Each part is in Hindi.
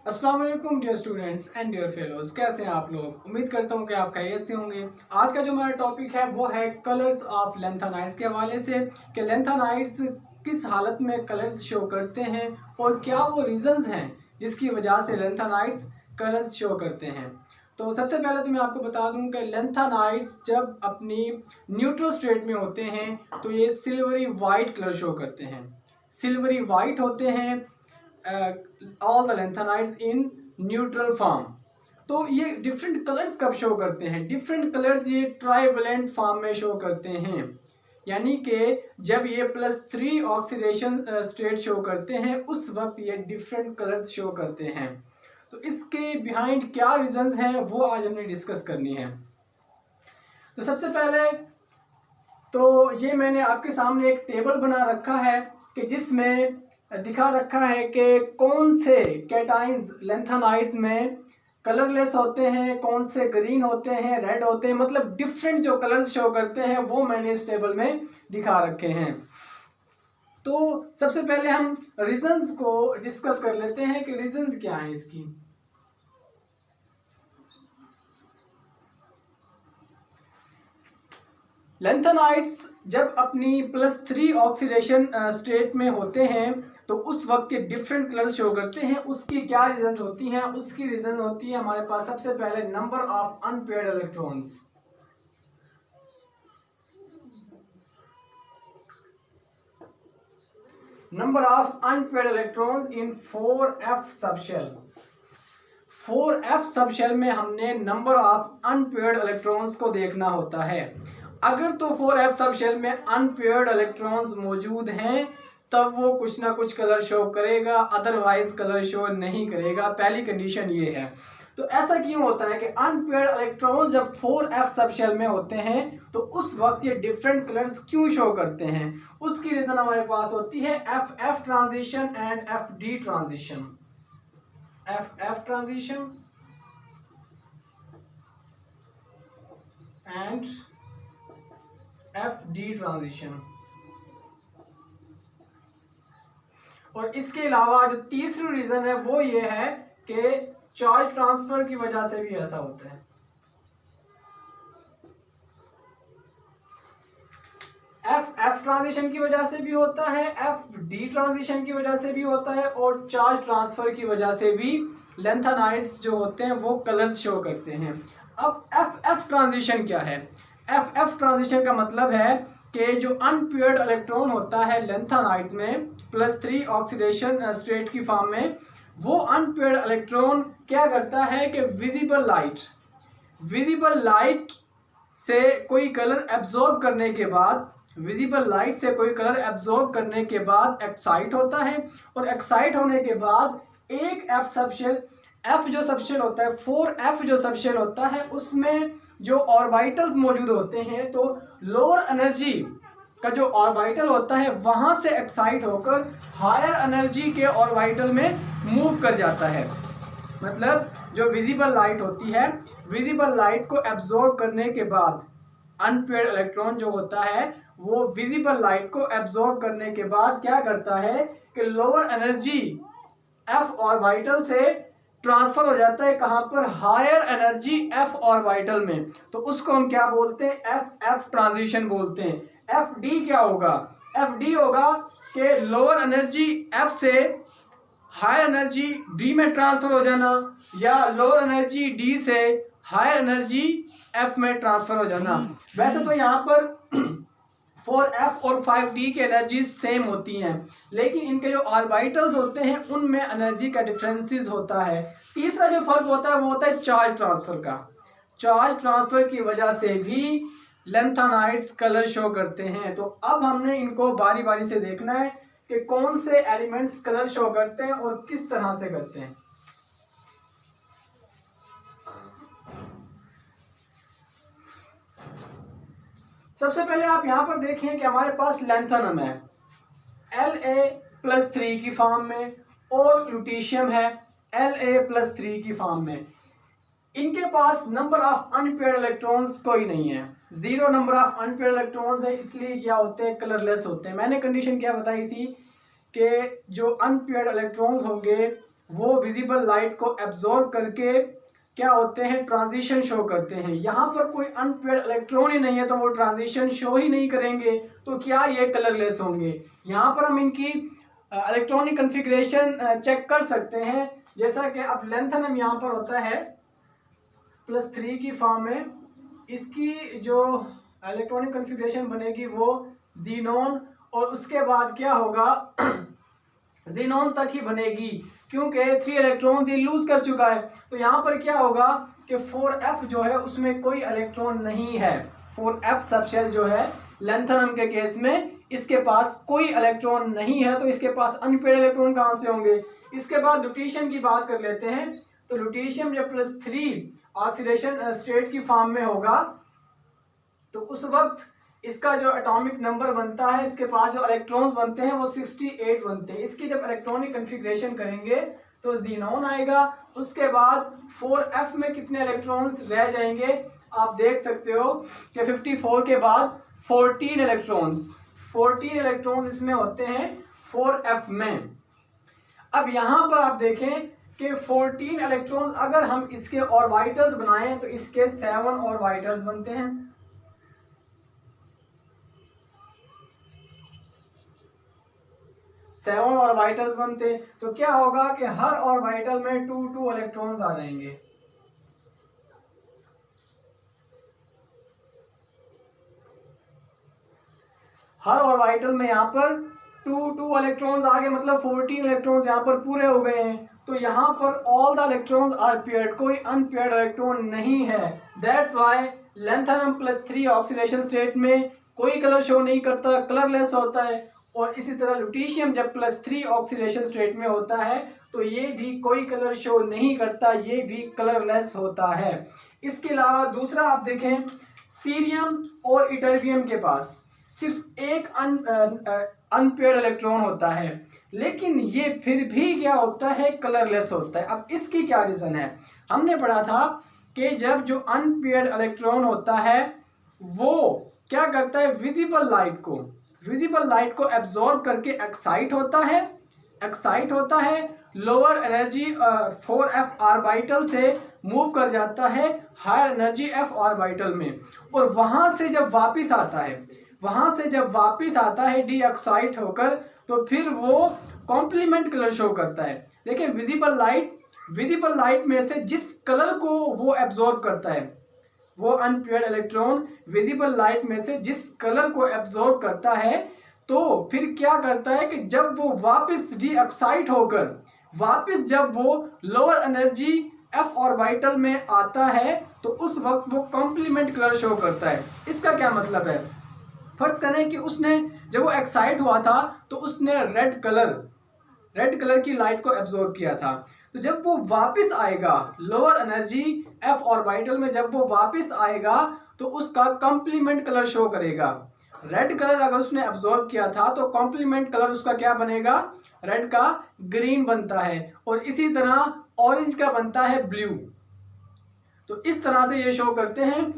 अस्सलाम वालेकुम dear students and dear fellows, कैसे हैं आप लोग। उम्मीद करता हूं कि आप खैरियत से होंगे। आज का जो हमारा टॉपिक है वो है कलर्स ऑफ लैंथेनाइड्स के हवाले से कि लैंथेनाइड्स किस हालत में कलर्स शो करते हैं और क्या वो रीजंस हैं जिसकी वजह से लैंथेनाइड्स कलर्स शो करते हैं। तो सबसे पहले तो मैं आपको बता दूं कि लैंथेनाइड्स जब अपनी न्यूट्रल स्टेट में होते हैं तो ये सिल्वरी वाइट कलर शो करते हैं, सिल्वरी वाइट होते हैं all the lanthanides in neutral form. तो ये डिफरेंट कलर्स कब शो करते हैं? डिफरेंट कलर्स ये ट्राइवेलेंट फॉर्म में शो करते हैं, यानी कि जब ये +3 ऑक्सीडेशन स्टेट शो करते हैं उस वक्त ये डिफरेंट कलर्स शो करते हैं। तो इसके बिहाइंड क्या रीजंस हैं वो आज हमने डिस्कस करनी है। तो सबसे पहले तो ये मैंने आपके सामने एक टेबल बना रखा है कि जिसमें दिखा रखा है कि कौन से कैटाइंस लैंथेनाइड्स में कलरलेस होते हैं, कौन से ग्रीन होते हैं, रेड होते हैं, मतलब डिफरेंट जो कलर्स शो करते हैं वो मैंने इस टेबल में दिखा रखे हैं। तो सबसे पहले हम रीजंस को डिस्कस कर लेते हैं कि रीजंस क्या हैं इसकी। लैंथेनाइड्स जब अपनी +3 ऑक्सीडेशन स्टेट में होते हैं तो उस वक्त ये डिफरेंट कलर्स शो करते हैं। उसकी क्या रीजंस होती हैं? उसकी रीजन होती है हमारे पास सबसे पहले number of unpaired electrons. Number of unpaired electrons in 4f subshell. 4f subshell में हमने नंबर ऑफ अनपेयर्ड इलेक्ट्रॉन्स को देखना होता है। अगर तो 4f सबशेल में अनपेयर्ड इलेक्ट्रॉन्स मौजूद हैं तब वो कुछ ना कुछ कलर शो करेगा, अदरवाइज कलर शो नहीं करेगा। पहली कंडीशन ये है। तो ऐसा क्यों होता है कि अनपेयर्ड इलेक्ट्रॉन्स जब 4f सबशेल में होते हैं तो उस वक्त ये डिफरेंट कलर्स क्यों शो करते हैं? उसकी रीजन हमारे पास होती है FF transition and FD transition. FF transition and FD transition. और इसके अलावा जो तीसरी रीजन है वो ये है कि चार्ज ट्रांसफर की वजह से भी ऐसा होता है। FF ट्रांजिशन की वजह से भी होता है, FD ट्रांजिशन की वजह से भी होता है और चार्ज ट्रांसफर की वजह से भी लैंथेनाइड्स जो होते हैं वो कलर्स शो करते हैं। अब FF ट्रांजिशन क्या है? FF ट्रांजिशन का मतलब है कि जो अनपेयर्ड इलेक्ट्रॉन होता है लैंथेनाइड्स में +3 ऑक्सीडेशन स्टेट की फॉर्म में, वो अनपेयर्ड इलेक्ट्रॉन क्या करता है कि विजिबल लाइट से कोई कलर एब्जॉर्ब करने के बाद, विजिबल लाइट से कोई कलर एब्जॉर्ब करने के बाद एक्साइट होता है और एक्साइट होने के बाद एक F सबशेल, F जो सबशेल होता है, 4F जो सबशेल होता है उसमें जो ऑर्बिटल्स मौजूद होते हैं तो लोअर एनर्जी का जो ऑर्बिटल होता है वहां से एक्साइट होकर हायर एनर्जी के ऑर्बिटल में मूव कर जाता है। मतलब जो विजिबल लाइट होती है, विजिबल लाइट को एब्जॉर्ब करने के बाद अनपेयर्ड इलेक्ट्रॉन जो होता है वो विजिबल लाइट को एब्जॉर्ब करने के बाद क्या करता है कि लोअर एनर्जी F ऑर्बिटल से ट्रांसफर हो जाता है कहां पर? हायर एनर्जी F ऑर्बिटल में। तो उसको हम क्या बोलते हैं? FF ट्रांजिशन बोलते हैं। FD क्या होगा? FD होगा कि लोअर एनर्जी F से हायर एनर्जी D में ट्रांसफर हो जाना या लोअर एनर्जी D से हायर एनर्जी F में ट्रांसफर हो जाना। वैसे तो यहाँ पर 4F और 5D की एनर्जी सेम होती हैं, लेकिन इनके जो ऑर्बिटल्स होते हैं उनमें एनर्जी का डिफरेंसेस होता है। तीसरा जो फर्क होता है वो होता है चार्ज ट्रांसफर का। चार्ज ट्रांसफर की वजह से भी लैंथेनाइड्स कलर शो करते हैं। तो अब हमने इनको बारी बारी से देखना है कि कौन से एलिमेंट्स कलर शो करते हैं और किस तरह से करते हैं। सबसे पहले आप यहां पर देखें कि हमारे पास लैंथेनम है La+3 की फॉर्म में और ल्यूटीशियम है La+3 की फॉर्म में। इनके पास नंबर ऑफ अनपेयर्ड इलेक्ट्रॉन्स कोई नहीं है, 0 नंबर ऑफ अनपेयर्ड इलेक्ट्रॉन्स है, इसलिए क्या होते हैं? कलरलेस होते हैं। मैंने कंडीशन क्या बताई थी कि जो अनपेयर्ड इलेक्ट्रॉन्स होंगे वो विजिबल लाइट को एब्जॉर्ब करके क्या होते हैं, ट्रांजिशन शो करते हैं। यहाँ पर कोई अनपेयर्ड इलेक्ट्रॉन ही नहीं है तो वो ट्रांजिशन शो ही नहीं करेंगे, तो क्या ये कलरलेस होंगे। यहाँ पर हम इनकी इलेक्ट्रॉनिक कन्फिग्रेशन चेक कर सकते हैं। जैसा कि अब लेंथनम यहाँ पर होता है +3 की फॉर्म में, इसकी जो इलेक्ट्रॉनिक कन्फिग्रेशन बनेगी वो जीनोन, और उसके बाद क्या होगा जीनोन तक ही बनेगी, क्योंकि 3 इलेक्ट्रॉन ये लूज कर चुका है। तो यहाँ पर क्या होगा कि 4f जो है उसमें कोई इलेक्ट्रॉन नहीं है। 4f सबशेल जो है लेंथनम के केस में इसके पास कोई इलेक्ट्रॉन नहीं है, तो इसके पास अनपेयर्ड इलेक्ट्रॉन कहाँ से होंगे। इसके बाद लुटीशियम की बात कर लेते हैं। तो लुटीशियम जब +3 ऑक्सीडेशन स्टेट की फॉर्म में होगा तो उस वक्त इसका जो एटॉमिक नंबर बनता है, इसके पास जो इलेक्ट्रॉन्स बनते हैं वो 68 बनते हैं। इसकी जब इलेक्ट्रॉनिक कन्फिग्रेशन करेंगे तो जीनोन आएगा। उसके बाद 4f में कितने इलेक्ट्रॉन्स रह जाएंगे, आप देख सकते हो कि 54 के बाद 14 इलेक्ट्रॉन्स इसमें होते हैं 4f में। अब यहाँ पर आप देखें कि 14 इलेक्ट्रॉन्स अगर हम इसके ऑर्बिटल्स बनाएं तो इसके 7 ऑर्बिटल्स बनते हैं। सेवन ऑर्बिटल्स बनते, तो क्या होगा कि हर ऑर्बिटल में 2 इलेक्ट्रॉन्स आ जाएंगे। हर ऑर्बिटल में यहाँ पर 2 इलेक्ट्रॉन्स आ गए, मतलब 14 इलेक्ट्रॉन्स यहाँ पर पूरे हो गए हैं। तो यहाँ पर all the electrons are paired, कोई अनपेयर्ड इलेक्ट्रॉन नहीं है। That's why lanthanum +3 oxidation state में कोई कलर शो नहीं करता, कलरलेस होता है। और इसी तरह लुटीशियम जब +3 ऑक्सीडेशन स्टेट में होता है तो ये भी कोई कलर शो नहीं करता, ये भी कलरलेस होता है। इसके अलावा दूसरा आप देखें, सीरियम और इटर्बियम के पास सिर्फ एक अनपेयर्ड इलेक्ट्रॉन होता है, लेकिन ये फिर भी क्या होता है, कलरलेस होता है। अब इसकी क्या रीज़न है, हमने पढ़ा था कि जब जो अनपेयर्ड इलेक्ट्रॉन होता है वो क्या करता है, विजिबल लाइट को एब्जॉर्ब करके एक्साइट होता है, लोअर एनर्जी 4f ऑर्बिटल से मूव कर जाता है हायर एनर्जी f ऑर्बिटल में, और वहां से जब वापस आता है डीऑक्साइड होकर, तो फिर वो कॉम्प्लीमेंट कलर शो करता है। देखिए विजिबल लाइट में से जिस कलर को वो एब्जॉर्ब करता है, वो अनपेयर्ड इलेक्ट्रॉन विजिबल लाइट में से जिस कलर को एब्जॉर्ब करता है, तो फिर क्या करता है कि जब वो वापस डीऑक्साइड होकर जब वो लोअर एनर्जी f ऑर्बिटल में आता है तो उस वक्त वो कॉम्प्लीमेंट कलर शो करता है। इसका क्या मतलब है, फर्ज करें कि उसने जब वो एक्साइट हुआ था तो उसने रेड कलर की लाइट को एब्जॉर्ब किया था, तो जब वो वापस आएगा लोअर एनर्जी f ऑर्बिटल में, जब वो वापस आएगा तो उसका कॉम्प्लीमेंट कलर शो करेगा। रेड कलर अगर उसने एब्जॉर्ब किया था तो कॉम्प्लीमेंट कलर उसका क्या बनेगा, रेड का ग्रीन बनता है, और इसी तरह ऑरेंज का बनता है ब्लू। तो इस तरह से ये शो करते हैं।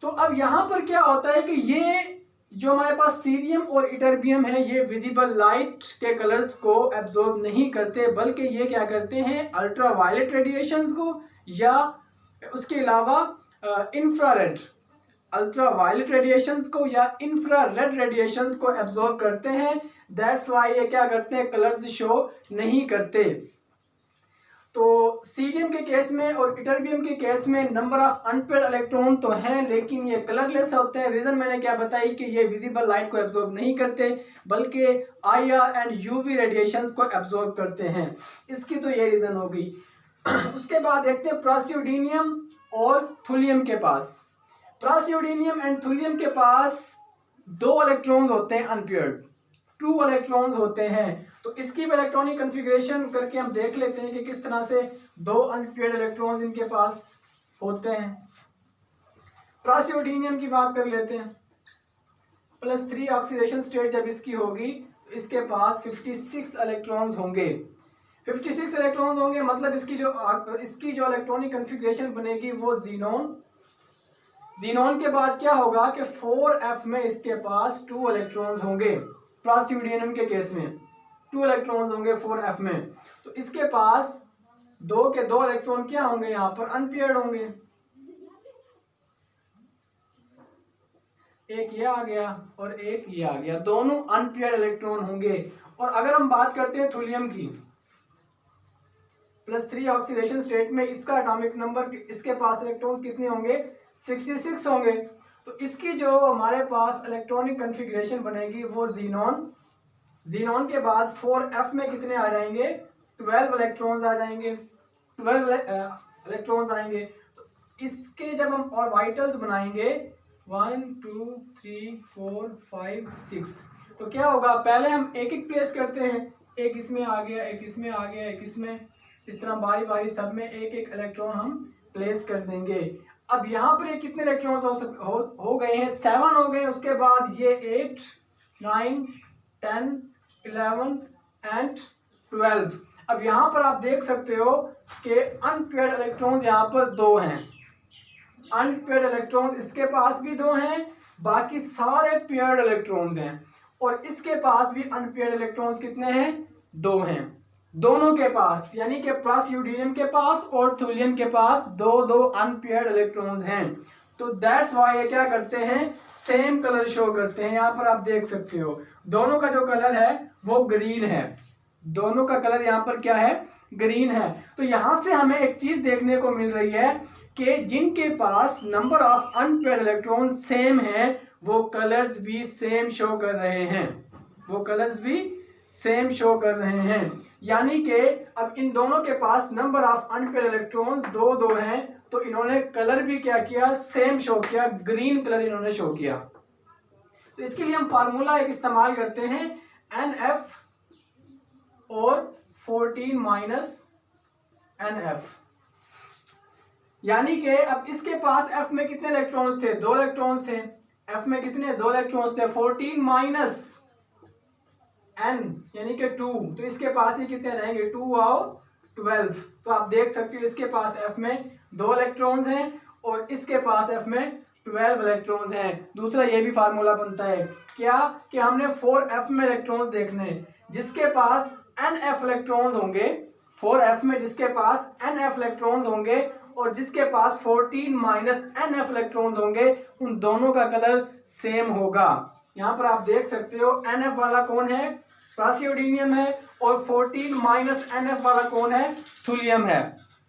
तो अब यहाँ पर क्या होता है कि ये जो हमारे पास सीरियम और इटर्बियम है, ये विजिबल लाइट के कलर्स को एब्जॉर्ब नहीं करते, बल्कि ये क्या करते हैं, अल्ट्रा वायलेट रेडिएशंस को या उसके अलावा अल्ट्रा वायलेट रेडिएशंस को या इंफ्रारेड रेडिएशंस को एब्जॉर्ब करते हैं। दैट्स वाई ये क्या करते हैं, कलर्स शो नहीं करते। तो सीरियम के केस में और इटर्बियम के केस में नंबर ऑफ अनपेयर्ड इलेक्ट्रॉन तो हैं, लेकिन ये कलरलेस होते हैं। रीज़न मैंने क्या बताई कि ये विजिबल लाइट को एब्जॉर्ब नहीं करते, बल्कि IR एंड UV रेडिएशंस को एब्जॉर्ब करते हैं। इसकी तो ये रीज़न होगी। उसके बाद देखते हैं प्रासियोडिनियम और थुलियम के पास। प्रासियोडिनियम एंड थुलियम के पास 2 इलेक्ट्रॉन्स होते हैं अनपेयर्ड, 2 इलेक्ट्रॉन्स होते हैं। तो इसकी भी इलेक्ट्रॉनिक कन्फिग्रेशन करके हम देख लेते हैं कि किस तरह से 2 अनपेयर्ड इलेक्ट्रॉन्स इनके पास होते हैं। प्रासियोडिनियम की बात कर लेते हैं। +3 ऑक्सीडेशन स्टेट जब इसकी होगी तो इसके पास 56 इलेक्ट्रॉन्स होंगे। 56 इलेक्ट्रॉन्स होंगे, मतलब इसकी जो इलेक्ट्रॉनिक कन्फिग्रेशन बनेगी वो जीनोन के बाद क्या होगा कि 4f में इसके पास 2 इलेक्ट्रॉन्स होंगे। प्रासियोडिनियम के केस में 2 इलेक्ट्रॉन्स होंगे 4f में। तो इसके पास 2 के 2 इलेक्ट्रॉन क्या होंगे, यहाँ पर अनपेयर्ड होंगे। एक ये आ गया और एक ये आ गया, दोनों अनपेयर्ड इलेक्ट्रॉन होंगे। और अगर हम बात करते हैं थोलियम की, +3 ऑक्सीडेशन स्टेट में इसका एटॉमिक नंबर, इसके पास इलेक्ट्रॉन्स कितने होंगे, 66 होंगे। तो इसकी जो हमारे पास इलेक्ट्रॉनिक कन्फिग्रेशन बनेगी वो जीनॉन के बाद 4f में कितने आ जाएंगे, 12 इलेक्ट्रॉन्स आ जाएंगे, 12 इलेक्ट्रॉन्स आएंगे। तो इसके जब हम ऑर्बिटल्स बनाएंगे 1 2 3 4 5 6, तो क्या होगा, पहले हम एक एक प्लेस करते हैं, एक इसमें आ गया, एक इसमें आ गया, एक इसमें, इस तरह बारी बारी सब में एक एक इलेक्ट्रॉन हम प्लेस कर देंगे। अब यहाँ पर ये कितने इलेक्ट्रॉन्स हो गए हैं, 7 हो गए। उसके बाद ये 8 9 10 11 एंड 12। अब यहाँ पर आप देख सकते हो कि अनपेयर्ड इलेक्ट्रॉन्स यहाँ पर 2 हैं, अनपेयर्ड इलेक्ट्रॉन्स इसके पास भी 2 हैं, बाकी सारे पेयर्ड इलेक्ट्रॉन्स हैं। और इसके पास भी अनपेयर्ड इलेक्ट्रॉन्स कितने हैं, 2 हैं दोनों के पास, यानी कि प्लस के पास और थोलियम के पास 2 अनपेयर्ड इलेक्ट्रॉन्स हैं। तो दैट्स व्हाई ये क्या करते हैं, सेम कलर शो करते हैं। यहाँ पर आप देख सकते हो दोनों का जो कलर है वो ग्रीन है, दोनों का कलर यहाँ पर क्या है, ग्रीन है। तो यहाँ से हमें एक चीज देखने को मिल रही है कि जिनके पास number of unpaired electron same है वो कलर्स भी सेम शो कर रहे हैं, वो कलर्स भी सेम शो कर रहे हैं। यानी कि अब इन दोनों के पास नंबर ऑफ अनपेयर्ड इलेक्ट्रॉन्स 2 हैं, तो इन्होंने कलर भी क्या किया, सेम शो किया, ग्रीन कलर इन्होंने शो किया। तो इसके लिए हम फार्मूला एक इस्तेमाल करते हैं, NF और 14 - NF। यानी कि अब इसके पास F में कितने इलेक्ट्रॉन्स थे, 2 इलेक्ट्रॉन्स थे, F में कितने, 2 इलेक्ट्रॉन्स थे, 14 - N यानी कि 2, तो इसके पास ही कितने रहेंगे, 2 और 12। तो आप देख सकते हो इसके पास F में 2 इलेक्ट्रॉन्स हैं और इसके पास F में 12 इलेक्ट्रॉन्स हैं। दूसरा ये भी फार्मूला बनता है क्या, कि हमने 4f में इलेक्ट्रॉन्स देखने, जिसके पास NF इलेक्ट्रॉन्स होंगे, 4f में जिसके पास NF इलेक्ट्रॉन्स होंगे और जिसके पास 14 - NF इलेक्ट्रॉन्स होंगे, उन दोनों का कलर सेम होगा। यहाँ पर आप देख सकते हो NF वाला कौन है, प्रासियोडीनियम है, और 14 - NF वाला कौन है, थोलियम है।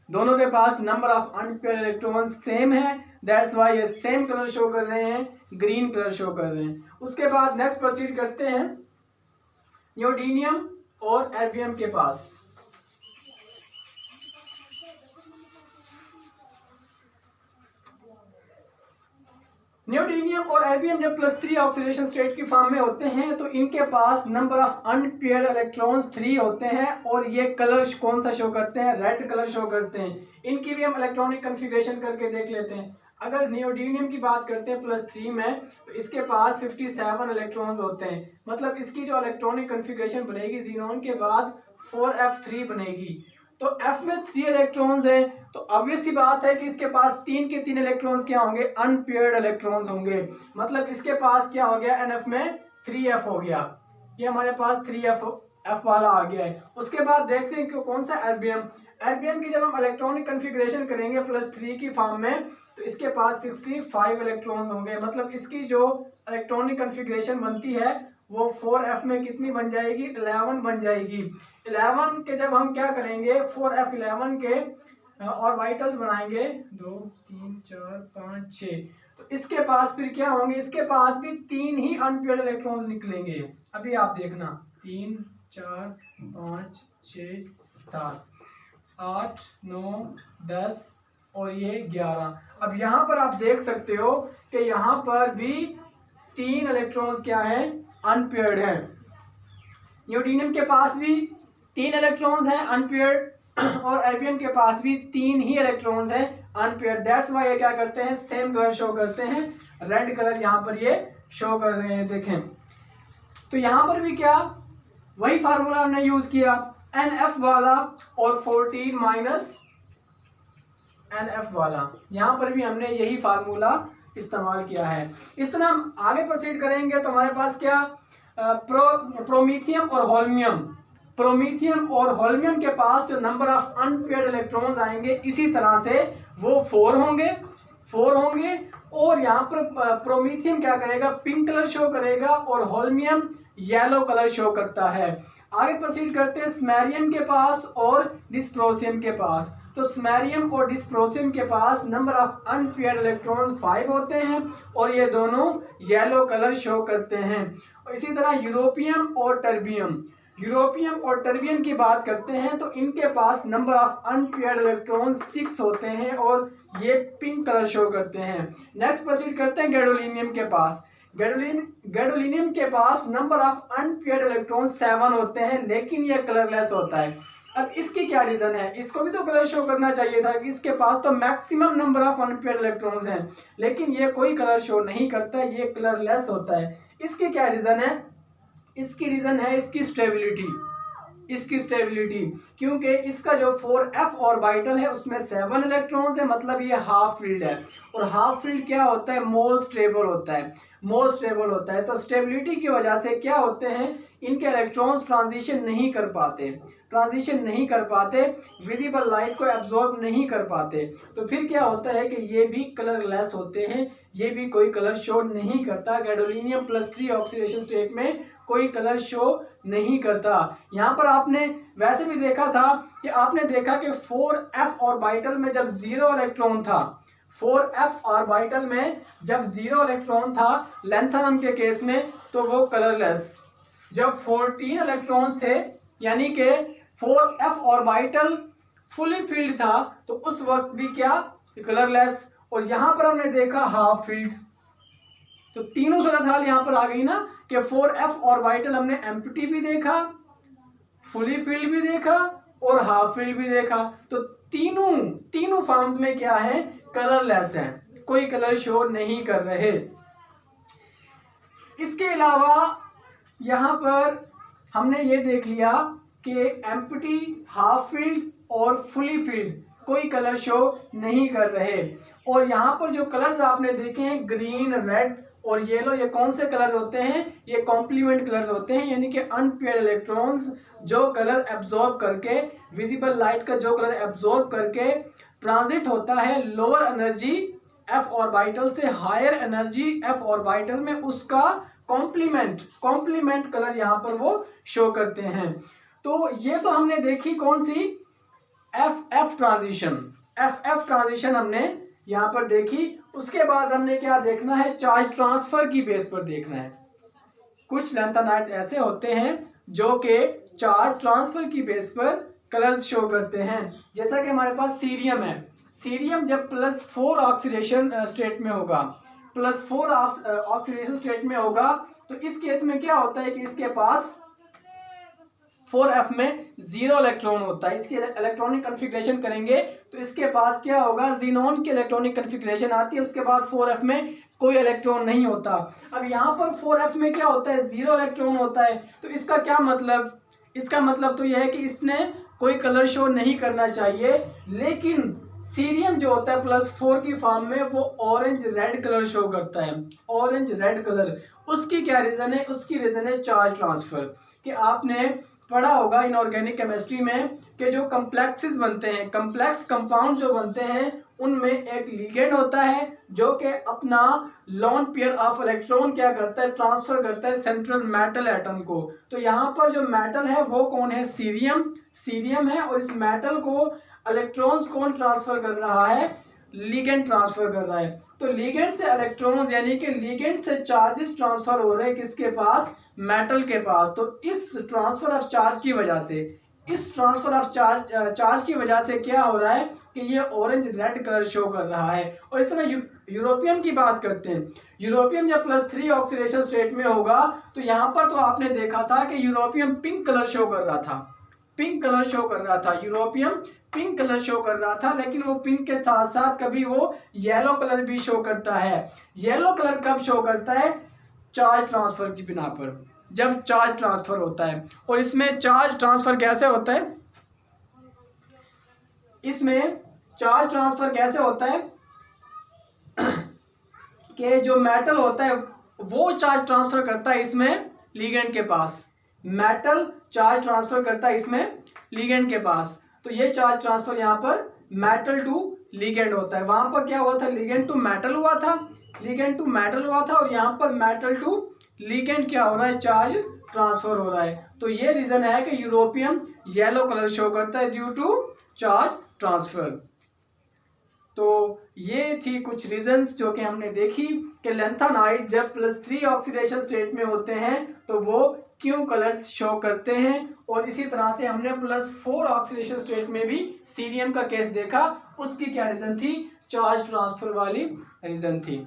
दोनों के पास number of unpaired electron same है, दैट्स व्हाई ये सेम कलर शो कर रहे हैं, ग्रीन कलर शो कर रहे हैं। उसके बाद नेक्स्ट प्रोसीड करते हैं नियोडीनियम और एर्बियम के पास। नियोडीनियम और एर्बियम जब +3 ऑक्सीडेशन स्टेट की फॉर्म में होते हैं तो इनके पास नंबर ऑफ अनपेयर्ड इलेक्ट्रॉन्स 3 होते हैं और ये कलर कौन सा शो करते हैं, रेड कलर शो करते हैं। इनकी भी हम इलेक्ट्रॉनिक कन्फिग्रेशन करके देख लेते हैं। अगर नियोडीनियम की बात करते हैं +3 में, तो इसके पास 57 इलेक्ट्रॉन्स होते हैं, मतलब इसकी जो इलेक्ट्रॉनिक कन्फिग्रेशन बनेगी जीनॉन के बाद 4f3 बनेगी। तो F में 3 इलेक्ट्रॉन्स हैं, तो ऑब्वियस सी बात है कि इसके पास 3 के 3 इलेक्ट्रॉन्स क्या होंगे, अनपेयर्ड इलेक्ट्रॉन्स होंगे। मतलब इसके पास क्या हो गया, NF में 3f हो गया, ये हमारे पास 3f वाला आ गया है। उसके बाद देखते हैं कि कौन सा एर्बियम की जब हम इलेक्ट्रॉनिक कन्फिग्रेशन करेंगे +3 की फॉर्म में, तो इसके पास 65 इलेक्ट्रॉन्स होंगे। मतलब इसकी जो इलेक्ट्रॉनिक कन्फिग्रेशन बनती है वो 4f में कितनी बन जाएगी, 11 बन जाएगी। 11 के जब हम क्या करेंगे, 4f11 के ऑर्बिटल्स बनाएंगे 2 3 4 5 6, तो इसके पास फिर क्या होंगे, इसके पास भी 3 ही अनपेयर्ड इलेक्ट्रॉन्स निकलेंगे। अभी आप देखना 3 4 5 6 7 8 9 10 और ये 11। अब यहाँ पर आप देख सकते हो कि यहाँ पर भी 3 इलेक्ट्रॉन्स क्या है, अनपेयर्ड है। नियोडीनियम के पास भी 3 इलेक्ट्रॉन्स हैं अनपेयर्ड और एर्बियम के पास भी 3 ही इलेक्ट्रॉन्स हैं अनपेयर्ड। दैट्स व्हाई ये क्या करते हैं, सेम कलर शो करते हैं, रेड कलर यहाँ पर ये शो कर रहे हैं। देखें तो यहाँ पर भी क्या, वही फार्मूला हमने यूज किया, NF वाला और 14 - NF वाला, यहाँ पर भी हमने यही फार्मूला इस्तेमाल किया है। इस तरह हम आगे प्रोसीड करेंगे तो हमारे पास क्या, प्रोमीथियम और होल्मियम। प्रोमीथियम और होल्मियम के पास जो नंबर ऑफ अनपेयर्ड इलेक्ट्रॉन्स आएंगे इसी तरह से वो 4 होंगे। और यहाँ पर प्रोमीथियम क्या करेगा, पिंक कलर शो करेगा और होल्मियम येलो कलर शो करता है। आगे प्रोसीड करते हैं स्मैरियम के पास और डिस्प्रोसियम के पास। तो स्मैरियम और डिस्प्रोसियम के पास नंबर ऑफ अनपेयर्ड इलेक्ट्रॉन्स 5 होते हैं और ये दोनों येलो कलर शो करते हैं। और इसी तरह यूरोपियम और टर्बियम की बात करते हैं तो इनके पास नंबर ऑफ अनपेयर्ड इलेक्ट्रॉन्स 6 होते हैं और ये पिंक कलर शो करते हैं। नेक्स्ट प्रोसीड करते हैं गैडोलिनियम के पास। गैडोलिनियम के पास नंबर ऑफ अनपेयर्ड इलेक्ट्रॉन 7 होते हैं, लेकिन यह कलरलेस होता है। अब इसकी क्या रीजन है, इसको भी तो कलर शो करना चाहिए था कि इसके पास तो maximum number of unpaired electrons हैं, लेकिन ये कोई कलर शो नहीं करता, ये कलरलेस होता है। इसकी क्या रीजन है, इसकी रीजन है इसकी स्टेबिलिटी, क्योंकि इसका जो 4f ऑर्बिटल है उसमें 7 इलेक्ट्रॉन्स है, मतलब ये हाफ फील्ड है। और हाफ फील्ड क्या होता है, मोर स्टेबल होता है। तो स्टेबिलिटी की वजह से क्या होते हैं, इनके इलेक्ट्रॉन्स ट्रांजिशन नहीं कर पाते, विजिबल लाइट को एब्जॉर्ब नहीं कर पाते। तो फिर क्या होता है कि ये भी कलरलेस होते हैं, ये भी कोई कलर शो नहीं करता। गैडोलिनियम +3 ऑक्सीडेशन स्टेट में कोई कलर शो नहीं करता। यहाँ पर आपने वैसे भी देखा था कि आपने देखा कि 4f ऑर्बिटल में जब 0 इलेक्ट्रॉन था, 4f ऑर्बिटल में जब 0 इलेक्ट्रॉन था लैंथेनम के केस में, तो वो कलरलेस। जब 14 इलेक्ट्रॉन्स थे यानी कि 4f ऑर्बिटल फुली फील्ड था, तो उस वक्त भी क्या, कलरलेस। और यहाँ पर हमने देखा हाफ फील्ड, तो तीनों सूरत हाल यहाँ पर आ गई ना कि 4f ऑर्बिटल हमने एम्प्टी भी देखा, फुली फील्ड भी देखा और हाफ फील्ड भी देखा। तो तीनों फॉर्म्स में क्या है, कलरलेस है, कोई कलर शो नहीं कर रहे। इसके अलावा यहाँ पर हमने ये देख लिया कि एम्प्टी, हाफ फील्ड और फुली फील्ड कोई कलर शो नहीं कर रहे। और यहाँ पर जो कलर्स आपने देखे हैं ग्रीन, रेड और येलो, ये कौन से कलर होते हैं, ये कॉम्प्लीमेंट कलर्स होते हैं, यानी कि अनपेयर्ड इलेक्ट्रॉन्स जो कलर एब्जॉर्ब करके, विजिबल लाइट का जो कलर एब्जॉर्ब करके ट्रांजिट होता है लोअर एनर्जी f ऑर्बिटल से हायर एनर्जी f ऑर्बिटल में, उसका कॉम्प्लीमेंट कलर यहाँ पर वो शो करते हैं। तो ये तो हमने देखी कौन सी, FF ट्रांजिशन हमने यहाँ पर देखी। उसके बाद हमने क्या देखना है, चार्ज ट्रांसफर की बेस पर देखना है। कुछ लैंथेनाइड्स ऐसे होते हैं जो कि चार्ज ट्रांसफर की बेस पर कलर्स शो करते हैं। जैसा कि हमारे पास सीरियम है, सीरियम जब +4 ऑक्सीडेशन स्टेट में होगा, +4 ऑक्सीडेशन स्टेट में होगा, तो इस केस में क्या होता है कि इसके पास 4f में 0 इलेक्ट्रॉन होता है। इसकी इलेक्ट्रॉनिक कन्फिग्रेशन करेंगे तो इसके पास क्या होगा, जीनोन की इलेक्ट्रॉनिक कन्फिग्रेशन आती है, उसके बाद 4f में कोई इलेक्ट्रॉन नहीं होता। अब यहाँ पर 4f में क्या होता है, 0 इलेक्ट्रॉन होता है। तो इसका क्या मतलब, इसका मतलब तो यह है कि इसने कोई कलर शो नहीं करना चाहिए। लेकिन सीरियम जो होता है +4 की फॉर्म में वो ऑरेंज रेड कलर शो करता है, ऑरेंज रेड कलर। उसकी क्या रीजन है, उसकी रीजन है चार्ज ट्रांसफर। कि आपने पढ़ा होगा इनऑर्गेनिक केमिस्ट्री में कि जो कम्प्लेक्सेस बनते हैं, कम्प्लेक्स कंपाउंड जो बनते हैं, उनमें एक लिगेंड होता है जो कि अपना लोन पेयर ऑफ इलेक्ट्रॉन क्या करता है, ट्रांसफर करता है सेंट्रल मेटल एटम को। तो यहाँ पर जो मेटल है वो कौन है, सीरियम है। और इस मेटल को इलेक्ट्रॉन्स कौन ट्रांसफर कर रहा है, लिगेंड ट्रांसफर कर रहा है। तो लिगेंड से इलेक्ट्रॉन्स यानी कि लिगेंड से चार्जेस ट्रांसफर हो रहे हैं किसके पास, मेटल के पास। तो इस ट्रांसफर ऑफ चार्ज की वजह से, इस ट्रांसफर ऑफ चार्ज की वजह से क्या हो रहा है कि ये ऑरेंज रेड कलर शो कर रहा है। और इस तरह यूरोपियम की बात करते हैं, यूरोपियम जब +3 ऑक्सीडेशन स्टेट में होगा तो यहाँ पर तो आपने देखा था कि यूरोपियम पिंक कलर शो कर रहा था, यूरोपियम पिंक कलर शो कर रहा था। लेकिन वो पिंक के साथ साथ कभी वो येलो कलर भी शो करता है। येलो कलर कब शो करता है, चार्ज ट्रांसफर की बिना पर, जब चार्ज ट्रांसफर होता है। और इसमें चार्ज ट्रांसफर कैसे होता है, इसमें चार्ज ट्रांसफर कैसे होता है कि जो मेटल होता है वो चार्ज ट्रांसफर करता है इसमें लिगेंड के पास, मेटल चार्ज ट्रांसफर करता है इसमें लिगेंड के पास। तो ये चार्ज ट्रांसफर यहाँ पर मेटल टू लिगेंड होता है। वहां पर क्या हुआ था, लिगेंड टू मेटल हुआ था, लिगेंड टू मेटल हुआ था, और यहाँ पर मेटल टू लिगेंड क्या हो रहा है, चार्ज ट्रांसफर हो रहा है। तो ये रीजन है कि यूरोपियन येलो कलर शो करता है ड्यू टू चार्ज ट्रांसफर। तो ये थी कुछ रीजंस जो कि हमने देखी कि लैंथेनाइड जब +3 ऑक्सीडेशन स्टेट में होते हैं तो वो क्यों कलर्स शो करते हैं। और इसी तरह से हमने +4 ऑक्सीडेशन स्टेट में भी सीरियम का केस देखा, उसकी क्या रीजन थी, चार्ज ट्रांसफर वाली रीजन थी।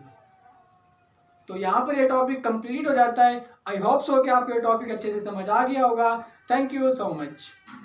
तो यहाँ पर ये टॉपिक कंप्लीट हो जाता है। आई होप सो कि आपको ये टॉपिक अच्छे से समझ आ गया होगा। Thank you so much.